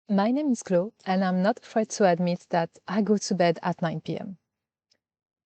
My name is Chloe, and I'm not afraid to admit that I go to bed at 9 p.m.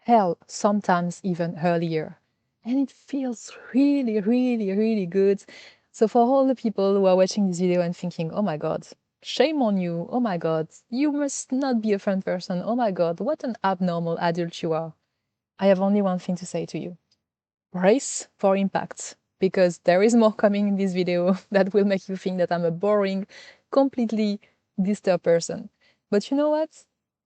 Hell, sometimes even earlier. And it feels really, really, really good. So, for all the people who are watching this video and thinking, oh my God, shame on you, oh my God, you must not be a fun person, oh my God, what an abnormal adult you are, I have only one thing to say to you: brace for impact, because there is more coming in this video that will make you think that I'm a boring, completely disturbed person. But you know what?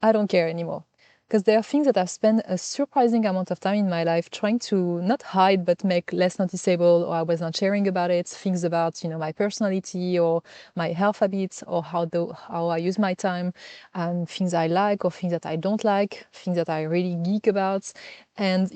I don't care anymore. Because there are things that I've spent a surprising amount of time in my life trying to not hide but make less noticeable, or I was not sharing about it. Things about, my personality or my health habits, or how I use my time, and things I like or things that I don't like, things that I really geek about. And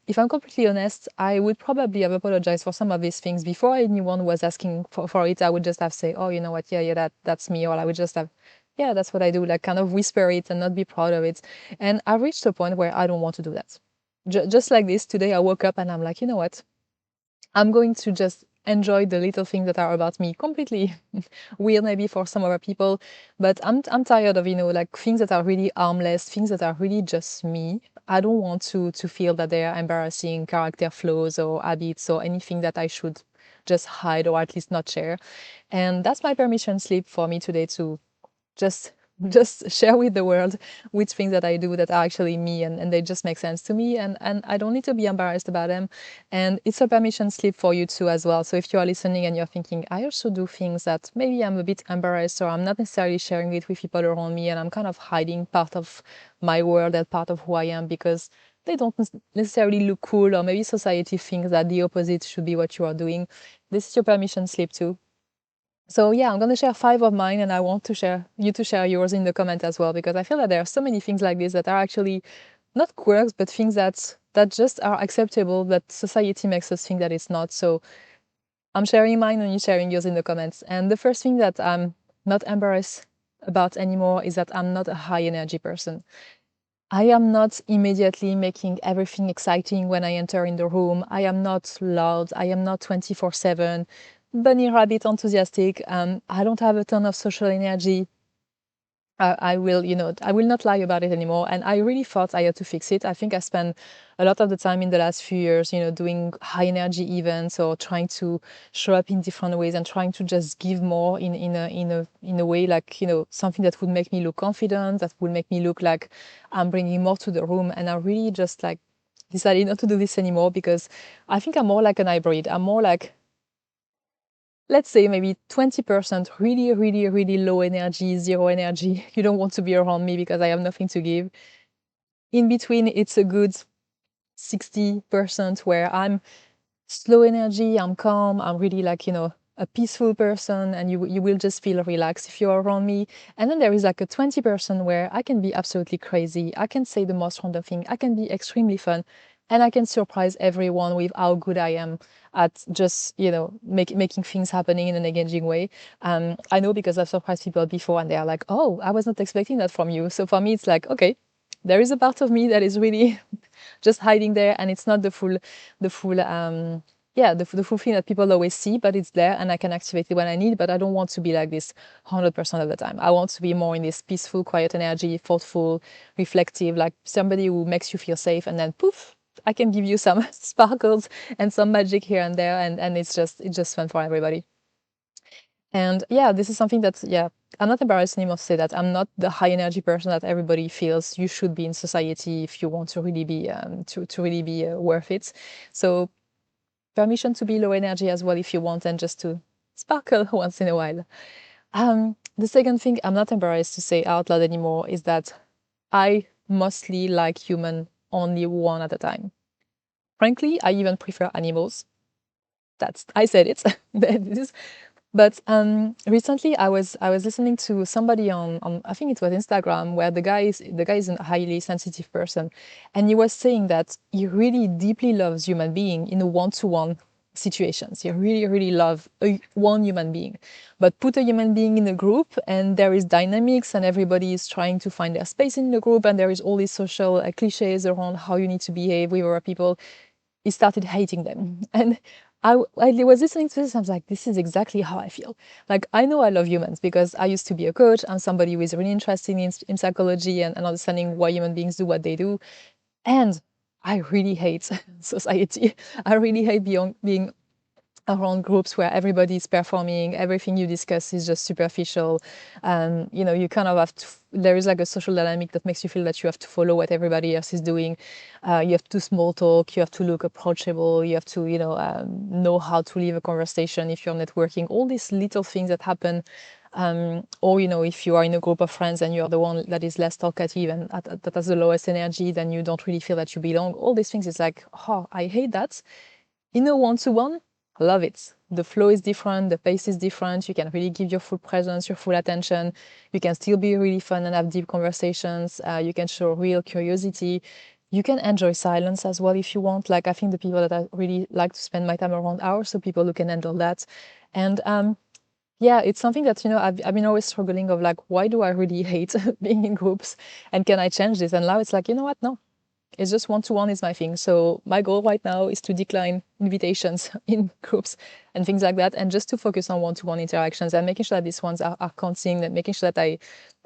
if I'm completely honest, I would probably have apologized for some of these things before anyone was asking for it. I would just have say, oh, you know what, yeah, that's me. Or I would just have, yeah, that's what I do, like kind of whisper it and not be proud of it. And I reached a point where I don't want to do that. Just like this, today I woke up and I'm like, you know what? I'm going to just enjoy the little things that are about me, completely weird maybe for some other people, but I'm tired of, like things that are really harmless, things that are really just me. I don't want to feel that they are embarrassing character flaws or habits or anything that I should just hide or at least not share. And that's my permission slip for me today to just share with the world which things that I do that are actually me, and they just make sense to me, and I don't need to be embarrassed about them. And it's a permission slip for you too as well. So if you are listening and you're thinking, I also do things that maybe I'm a bit embarrassed or I'm not necessarily sharing it with people around me, and I'm kind of hiding part of my world and part of who I am because they don't necessarily look cool, or maybe society thinks that the opposite should be what you are doing, this is your permission slip too. So yeah, I'm going to share 5 of mine, and I want to share you to share yours in the comment as well, because I feel that there are so many things like this that are actually not quirks, but things that just are acceptable, but society makes us think that it's not. So I'm sharing mine and you sharing yours in the comments. And the first thing that I'm not embarrassed about anymore is that I'm not a high energy person. I am not immediately making everything exciting when I enter in the room. I am not loud. I am not 24/7 bunny rabbit enthusiastic. I don't have a ton of social energy. I will, I will not lie about it anymore. And I really thought I had to fix it. I think I spent a lot of the time in the last few years, doing high energy events or trying to show up in different ways and trying to just give more in a way, like, something that would make me look confident, that would make me look like I'm bringing more to the room. And I really just like decided not to do this anymore, because I think I'm more like an hybrid. I'm more like, let's say maybe 20% really, really, really low energy, zero energy. You don't want to be around me because I have nothing to give. In between, it's a good 60% where I'm slow energy, I'm calm, I'm really like, a peaceful person, and you will just feel relaxed if you're around me. And then there is like a 20% where I can be absolutely crazy. I can say the most random thing. I can be extremely fun, and I can surprise everyone with how good I am at just, making things happening in an engaging way. I know because I've surprised people before and they're like, oh, I was not expecting that from you. So for me, it's like, okay, there is a part of me that is really just hiding there, and it's not the full thing that people always see, but it's there and I can activate it when I need. But I don't want to be like this 100% of the time. I want to be more in this peaceful, quiet energy, thoughtful, reflective, like somebody who makes you feel safe, and then poof, I can give you some sparkles and some magic here and there, and it's just fun for everybody. And yeah, this is something that, yeah, I'm not embarrassed anymore to say that I'm not the high energy person that everybody feels you should be in society if you want to really be to really be worth it. So permission to be low energy as well if you want, and just to sparkle once in a while. The second thing I'm not embarrassed to say out loud anymore is that I mostly like human only one at a time. Frankly, I even prefer animals. That's, I said it. But recently I was listening to somebody on I think it was Instagram, where the guy is a highly sensitive person, and he was saying that he really deeply loves human being in a one-to-one situations. He really, really love one human being, but put a human being in a group and there is dynamics and everybody is trying to find their space in the group, and there is all these social cliches around how you need to behave with other people. He started hating them. And I was listening to this. I was like, this is exactly how I feel. Like, I know I love humans because I used to be a coach. I'm somebody who is really interested in psychology and understanding why human beings do what they do. And I really hate society. I really hate being around groups where everybody is performing, everything you discuss is just superficial. You kind of have to, there is like a social dynamic that makes you feel that you have to follow what everybody else is doing. You have to small talk, you have to look approachable, you have to, know how to leave a conversation if you're networking, all these little things that happen. Or, if you are in a group of friends and you're the one that is less talkative and that has the lowest energy, then you don't really feel that you belong. All these things is like, oh, I hate that. In a one-to-one, love it. The flow is different, the pace is different. You can really give your full presence, your full attention. You can still be really fun and have deep conversations. You can show real curiosity. You can enjoy silence as well if you want. Like, I think the people that I really like to spend my time around are also people who can handle that. And yeah, it's something that, I've been always struggling of like, why do I really hate being in groups? And can I change this? And now it's like, you know what? No, it's just one-to-one is my thing. So my goal right now is to decline invitations in groups and things like that, and just to focus on one-to-one interactions and making sure that these ones are counting, and making sure that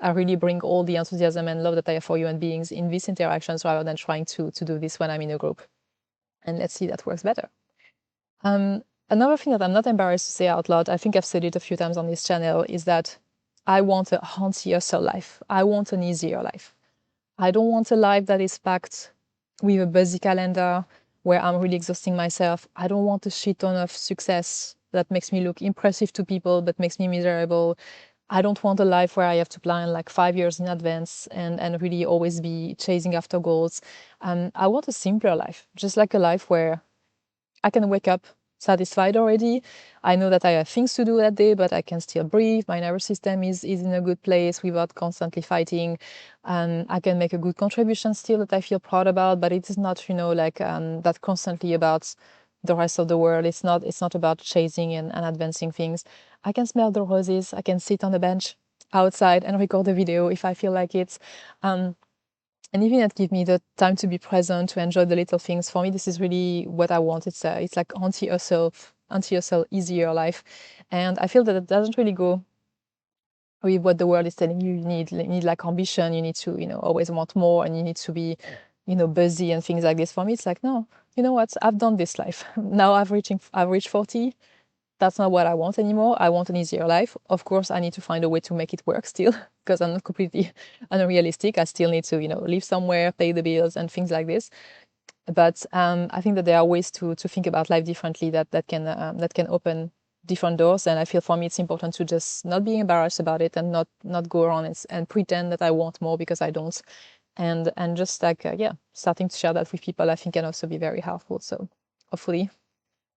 I really bring all the enthusiasm and love that I have for human beings in these interactions rather than trying to do this when I'm in a group. And let's see, that works better. Another thing that I'm not embarrassed to say out loud, I think I've said it a few times on this channel, is that I want a hauntier life. I want an easier life. I don't want a life that is packed with a busy calendar where I'm really exhausting myself. I don't want a shit ton of success that makes me look impressive to people but makes me miserable. I don't want a life where I have to plan like 5 years in advance and really always be chasing after goals. I want a simpler life, just like a life where I can wake up satisfied already. I know that I have things to do that day, but I can still breathe. My nervous system is in a good place without constantly fighting. I can make a good contribution still that I feel proud about, but it is not, like that constantly about the rest of the world. It's not about chasing and advancing things. I can smell the roses. I can sit on the bench outside and record a video if I feel like it. And even that give me the time to be present, to enjoy the little things. For me, this is really what I want. It's like anti-yourself, easier life. And I feel that it doesn't really go with what the world is telling you. You need like ambition. You need to, always want more, and you need to be, busy and things like this. For me, it's like, no, you know what? I've done this life. Now I've reached 40. That's not what I want anymore. I want an easier life. Of course, I need to find a way to make it work still, because I'm not completely unrealistic. I still need to, live somewhere, pay the bills, and things like this. But I think that there are ways to think about life differently that can open different doors. And I feel for me, it's important to just not be embarrassed about it and not go around and pretend that I want more because I don't. And just like starting to share that with people, I think can also be very helpful. So hopefully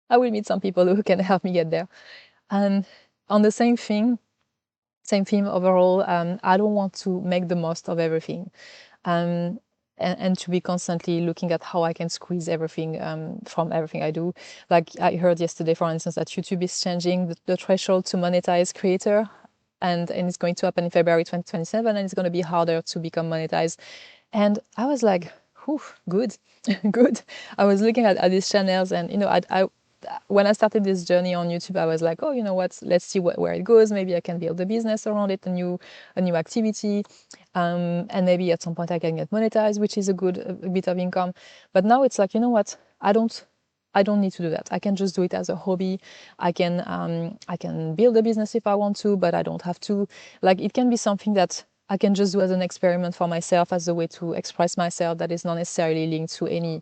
I will meet some people who can help me get there. And on the same theme overall, I don't want to make the most of everything. And to be constantly looking at how I can squeeze everything from everything I do. Like I heard yesterday, for instance, that YouTube is changing the threshold to monetize creator, and it's going to happen in February 2027, and it's going to be harder to become monetized. And I was like, whew, good, good. I was looking at these channels, and I when I started this journey on YouTube, I was like, oh, you know what? Let's see where it goes. Maybe I can build a business around it, a new activity, and maybe at some point I can get monetized, which is a bit of income. But now it's like, you know what? I don't need to do that. I can just do it as a hobby. I can build a business if I want to, but I don't have to. Like, it can be something that I can just do as an experiment for myself, as a way to express myself, that is not necessarily linked to any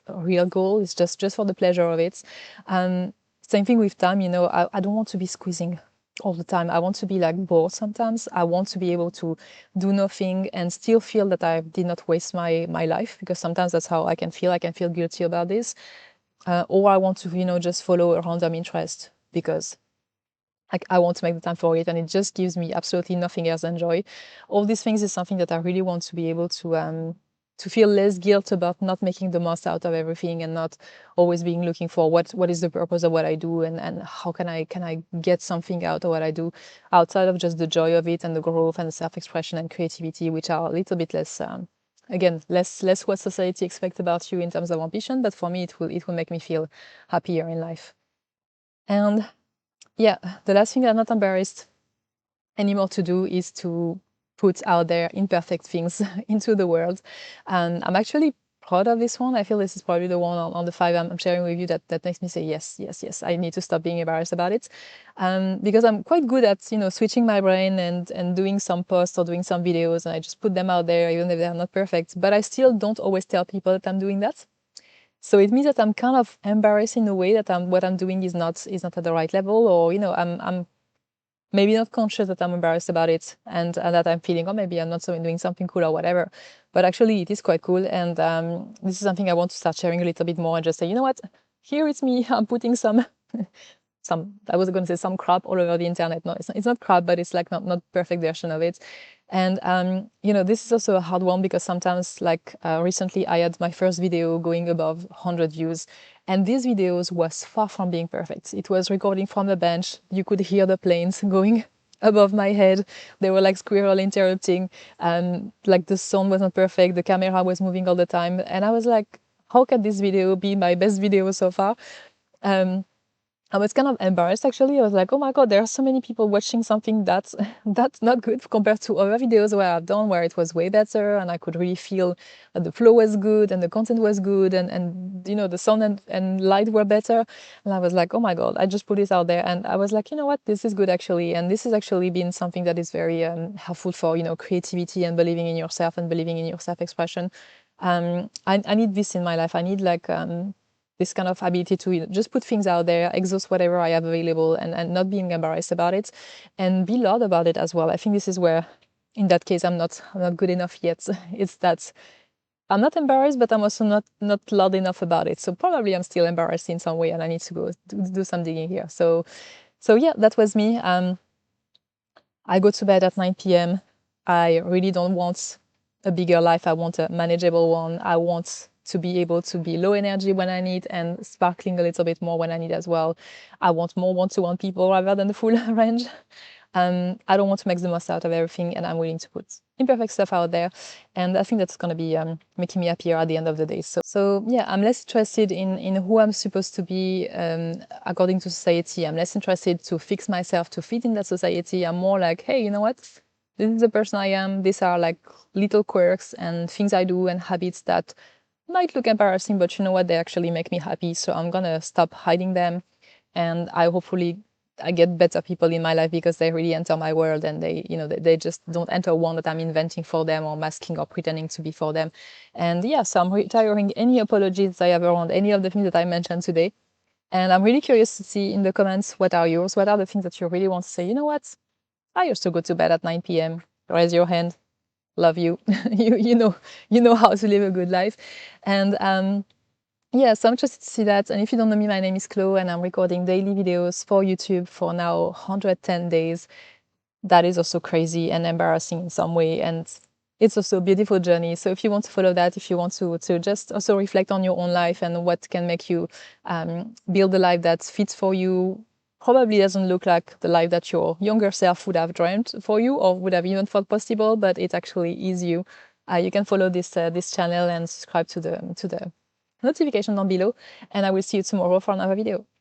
real goal. It's just for the pleasure of it. Same thing with time. I don't want to be squeezing all the time. I want to be like bored sometimes. I want to be able to do nothing and still feel that I did not waste my life, because sometimes that's how I can feel. I can feel guilty about this. Or I want to, just follow a random interest because I want to make the time for it, and it just gives me absolutely nothing else than joy. All these things is something that I really want to be able to feel less guilt about not making the most out of everything, and not always being looking for what is the purpose of what I do, and how can I get something out of what I do, outside of just the joy of it and the growth and the self-expression and creativity, which are a little bit less again, less what society expects about you in terms of ambition, but for me, it will make me feel happier in life. And yeah, the last thing I'm not embarrassed anymore to do is to put out there imperfect things into the world. And I'm actually proud of this one. I feel this is probably the one on the five I'm sharing with you that makes me say, yes, yes, yes, I need to stop being embarrassed about it. Because I'm quite good at, switching my brain and doing some posts or doing some videos, and I just put them out there, even if they're not perfect. But I still don't always tell people that I'm doing that. So it means that I'm kind of embarrassed in a way that what I'm doing is not at the right level, or I'm maybe not conscious that I'm embarrassed about it, and that I'm feeling, oh, maybe I'm not so doing something cool or whatever. But actually, it is quite cool, and this is something I want to start sharing a little bit more and just say, you know what, here it's me. I'm putting some I was going to say some crap all over the internet. No, it's not crap, but it's like not perfect version of it. And this is also a hard one because sometimes, like recently, I had my first video going above 100 views, and these videos was far from being perfect. It was recording from the bench. You could hear the planes going above my head. They were like squirrel interrupting, and like the sound was not perfect. The camera was moving all the time, and I was like, how can this video be my best video so far? I was kind of embarrassed, actually. I was like, oh my God, there are so many people watching something that's that's not good compared to other videos where I've done, where it was way better and I could really feel that the flow was good and the content was good, and the sound and light were better. And I was like, oh my God, I just put it out there. And I was like, you know what, this is good, actually. And this has actually been something that is very helpful for, creativity and believing in yourself and believing in your self-expression. I need this in my life. I need like this kind of ability to just put things out there, exhaust whatever I have available, and not being embarrassed about it, and be loud about it as well. I think this is where, in that case, I'm not good enough yet. It's that I'm not embarrassed, but I'm also not loud enough about it. So probably I'm still embarrassed in some way, and I need to go do some digging here. So yeah, that was me. I go to bed at 9 p.m. I really don't want a bigger life. I want a manageable one. I want to be able to be low energy when I need and sparkling a little bit more when I need as well. I want more one-to-one people rather than the full range. I don't want to make the most out of everything, and I'm willing to put imperfect stuff out there. And I think that's going to be making me happier at the end of the day. So yeah, I'm less interested in who I'm supposed to be according to society. I'm less interested to fix myself to fit in that society. I'm more like, hey, you know what? This is the person I am. These are like little quirks and things I do and habits that might look embarrassing, but you know what? They actually make me happy. So I'm going to stop hiding them. And I get better people in my life because they really enter my world, and they just don't enter one that I'm inventing for them or masking or pretending to be for them. And yeah, so I'm retiring any apologies I have around any of the things that I mentioned today. And I'm really curious to see in the comments, what are yours? What are the things that you really want to say? You know what? I used to go to bed at 9 p.m. Raise your hand. Love you. you know how to live a good life. And yeah, so I'm interested to see that. And if you don't know me, my name is Chloe, and I'm recording daily videos for YouTube for now 110 days. That is also crazy and embarrassing in some way. And it's also a beautiful journey. So if you want to follow that, if you want to just also reflect on your own life and what can make you build a life that fits for you, probably doesn't look like the life that your younger self would have dreamed for you or would have even thought possible, but it actually is you. You can follow this channel and subscribe to the notification down below, and I will see you tomorrow for another video.